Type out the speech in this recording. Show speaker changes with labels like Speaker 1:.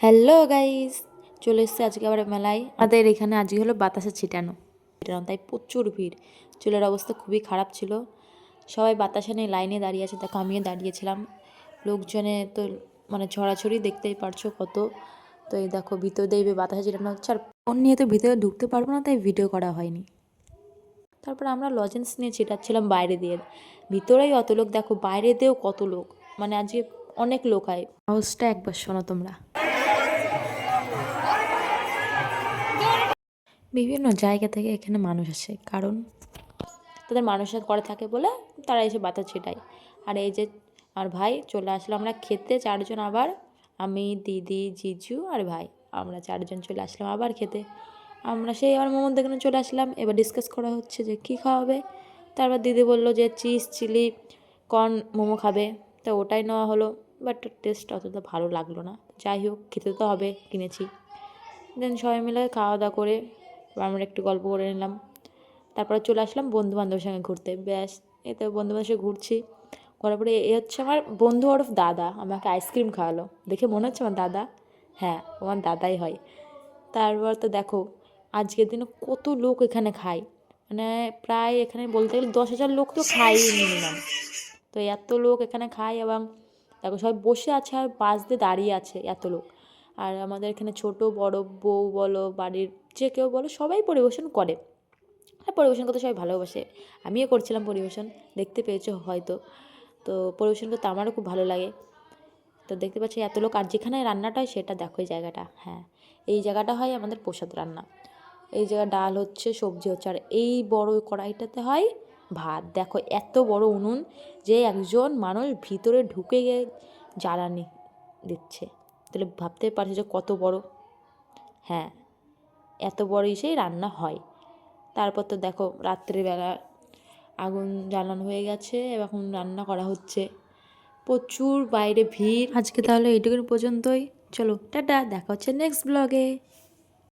Speaker 1: Hello guys, চলে এসছে আজকে আবার মেলায়। আমাদের এখানে আজকে হলো বাতাসা ছিটানো, তাই প্রচুর ভিড়। চুলের অবস্থা খুবই খারাপ ছিল, সবাই বাতাসা নিয়ে লাইনে দাঁড়িয়ে আছে, দেখো আমিও দাঁড়িয়েছিলাম। লোকজনে তো মানে ছড়াছড়ি, দেখতেই পারছো কত। তো এই দেখো ভিতর দিয়ে বাতাসা ছিটানো হচ্ছে, আর ফোন নিয়ে তো ভিতরে ঢুকতে পারবো না, তাই ভিডিও করা হয়নি। তারপর আমরা লজেন্স নিয়ে ছিটাচ্ছিলাম বাইরে দিয়ে, ভিতরেই অত লোক, দেখো বাইরে দিয়েও কত লোক, মানে আজকে অনেক লোক হয়। হাউসটা একবার শোনো তোমরা। বিভিন্ন জায়গা থেকে এখানে মানুষ আসে, কারণ তাদের মানসিক করা থাকে বলে তারা এসে বাতাস ছিটায়। আর এই যে আর ভাই চলে আসলো, আমরা খেতে চারজন, আবার আমি, দিদি, জিজু আর ভাই, আমরা চারজন চলে আসলাম আবার খেতে। আমরা সেই আবার মোমোর দোকানে চলে আসলাম, এবার ডিসকাস করা হচ্ছে যে কী খাওয়াবে। তারপর দিদি বললো যে চিজ চিলি কর্ন মোমো খাবে, তো ওটাই নেওয়া হলো। বাট টেস্ট অতটা ভালো লাগলো না, যাই হোক খেতে তো হবে, কিনেছি। দেন সবাই মিলে খাওয়া দাওয়া করে আমরা একটু গল্প করে নিলাম। তারপরে চলে আসলাম বন্ধুবান্ধবের সঙ্গে ঘুরতে। ব্যাস, এতে বন্ধুবান্ধবের সঙ্গে ঘুরছি, করার পরে এ হচ্ছে আমার বন্ধু ওরফ দাদা, আমাকে আইসক্রিম খাওয়ালো। দেখে মনে হচ্ছে আমার দাদা, হ্যাঁ আমার দাদাই হয়। তারপর তো দেখো আজকের দিনে কত লোক এখানে খায়, মানে প্রায় এখানে বলতে গেলে 10,000 লোক তো খাই মিনিমাম। তো এত লোক এখানে খায়, এবং দেখো সবাই বসে আছে আর পাশ দিয়ে দাঁড়িয়ে আছে এত লোক। আর আমাদের এখানে ছোট বড়, বউ বলো বাড়ির যে কেউ বলো, সবাই পরিবেশন করে। আর পরিবেশন করতে সবাই ভালোবাসে, আমিও করছিলাম পরিবেশন, দেখতে পেয়েছো হয়তো। তো পরিবেশন করতে আমারও খুব ভালো লাগে। তো দেখতে পাচ্ছি এত লোক, আর যেখানে রান্নাটা হয় সেটা দেখো এই জায়গাটা, হ্যাঁ এই জায়গাটা হয় আমাদের প্রসাদ রান্না। এই জায়গায় ডাল হচ্ছে, সবজি হচ্ছে, আর এই বড় কড়াইটাতে হয় ভাত। দেখো এত বড় উনুন, যে একজন মানুষ ভিতরে ঢুকে গিয়ে জ্বালানি দিচ্ছে, তাহলে ভাবতে পারছি যে কত বড়। হ্যাঁ, এত বড় ইসেই রান্না হয়। তারপর তো দেখো রাত্রিবেলা আগুন জ্বালানো হয়ে গেছে, এখন রান্না করা হচ্ছে, প্রচুর বাইরে ভিড়। আজকে তাহলে এইটুকুর পর্যন্তই, চলো টাটা, দেখা হচ্ছে নেক্সট ব্লগে।